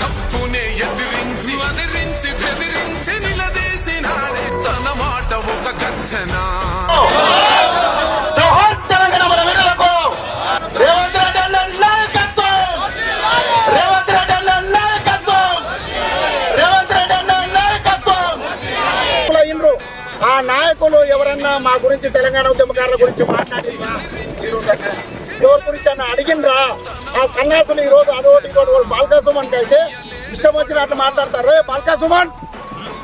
తప్పునే ఎదిరించి అదిరించి బెదిరించి నిలదీసినాడే తన మాట ఒక గర్జన. ఆ నాయకులు ఎవరన్నా మా గురించి తెలంగాణ ఉద్యమకారుల గురించి మాట్లాడిందా? ఎవరి గురించి అన్న అడిగినరా? ఆ సన్యాసులు ఈ రోజు అదొకటి ఇంకోటి బాల్కా సుమన్ అయితే ఇష్టం వచ్చినట్లు మాట్లాడతారు. బాల్కా సుమన్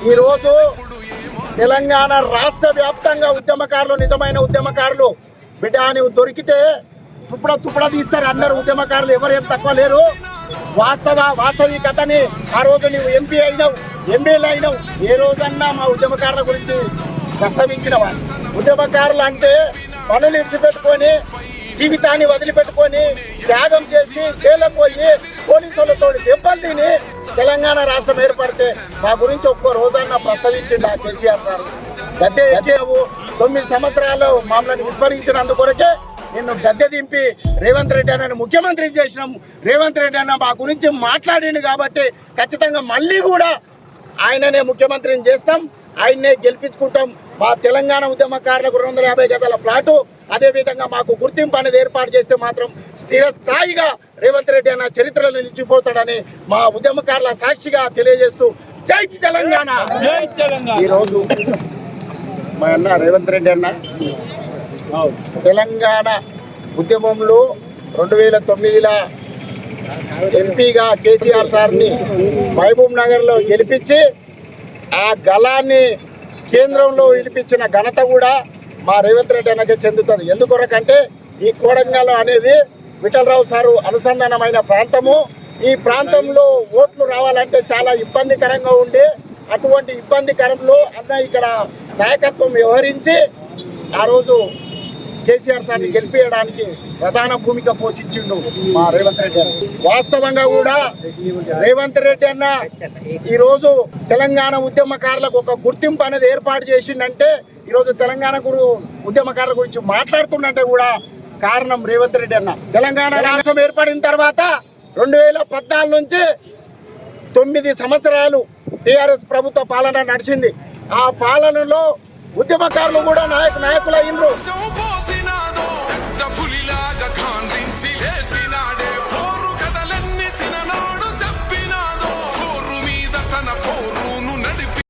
ఈ రోజు తెలంగాణ రాష్ట్ర వ్యాప్తంగా ఉద్యమకారులు, నిజమైన ఉద్యమకారులు బిడ్డ అని దొరికితే తుప్పడ తీస్తారు అందరు ఉద్యమకారులు, ఎవరు ఏం తక్కువ లేరు. వాస్తవికతని ఆ రోజు నువ్వు ఎంపీ అయినావు, ఎమ్మెల్యే అయినావు, ఏ రోజన్నా మా ఉద్యమకారుల గురించి ప్రస్తావించినవా? ఉద్యమకారులు అంటే పనులు ఇడిచిపెట్టుకొని జీవితాన్ని వదిలిపెట్టుకొని త్యాగం చేసి జైలుకు పోయి పోలీసులతో దెబ్బలు తిని తెలంగాణ రాష్ట్రం ఏర్పడితే మా గురించి ఒక్కో రోజన్నా ప్రస్తావించిండు ఆ కేసీఆర్ సార్. గద్దె ఎక్కావు 9 సంవత్సరాలు మమ్మల్ని విస్మరించినందుకొరకే నిన్ను గద్దె దింపి రేవంత్ రెడ్డి అన్న ముఖ్యమంత్రి చేసినాం. రేవంత్ రెడ్డి అన్న మా గురించి మాట్లాడిండు కాబట్టి ఖచ్చితంగా మళ్ళీ కూడా ఆయననే ముఖ్యమంత్రిని చేస్తాం, ఆయన్నే గెలిపించుకుంటాం. మా తెలంగాణ ఉద్యమకారులకు 250 గజాల ప్లాటు, అదేవిధంగా మాకు గుర్తింపు అనేది ఏర్పాటు చేస్తే మాత్రం స్థిరస్థాయిగా రేవంత్ రెడ్డి అన్న చరిత్రలో నిలిచిపోతాడని మా ఉద్యమకారుల సాక్షిగా తెలియజేస్తూ జై తెలంగాణ. ఈరోజు మా అన్న రేవంత్ రెడ్డి అన్న తెలంగాణ ఉద్యమంలో 2009లో ఎంపీగా కేసీఆర్ సార్ని మహబూబ్ నగర్లో గెలిపించి ఆ గలాన్ని కేంద్రంలో విడిపించిన ఘనత కూడా మా రేవంత్ రెడ్డి అన్నకే చెందుతుంది. ఎందుకొరకంటే ఈ కోడంగల్ అనేది విఠలరావు సారు అనుసంధానమైన ప్రాంతము. ఈ ప్రాంతంలో ఓట్లు రావాలంటే చాలా ఇబ్బందికరంగా ఉండే, అటువంటి ఇబ్బందికరంలో అన్న ఇక్కడ నాయకత్వం వ్యవహరించి ఆ రోజు కేసీఆర్ సార్ని గెలిపించడానికి ప్రధాన భూమిక పోషించిండు మా రేవంత్ రెడ్డి అన్న. వాస్తవంగా కూడా రేవంత్ రెడ్డి అన్న ఈరోజు తెలంగాణ ఉద్యమకారులకు ఒక గుర్తింపు అనేది ఏర్పాటు చేసిండంటే, ఈరోజు తెలంగాణ ఉద్యమకారుల గురించి మాట్లాడుతుండంటే కూడా కారణం రేవంత్ రెడ్డి అన్న. తెలంగాణ రాష్ట్రం ఏర్పడిన తర్వాత 2014 నుంచి 9 సంవత్సరాలు టీఆర్ఎస్ ప్రభుత్వ పాలన నడిచింది. ఆ పాలనలో ఉద్యమకారులు కూడా నాయకులు అయినరు.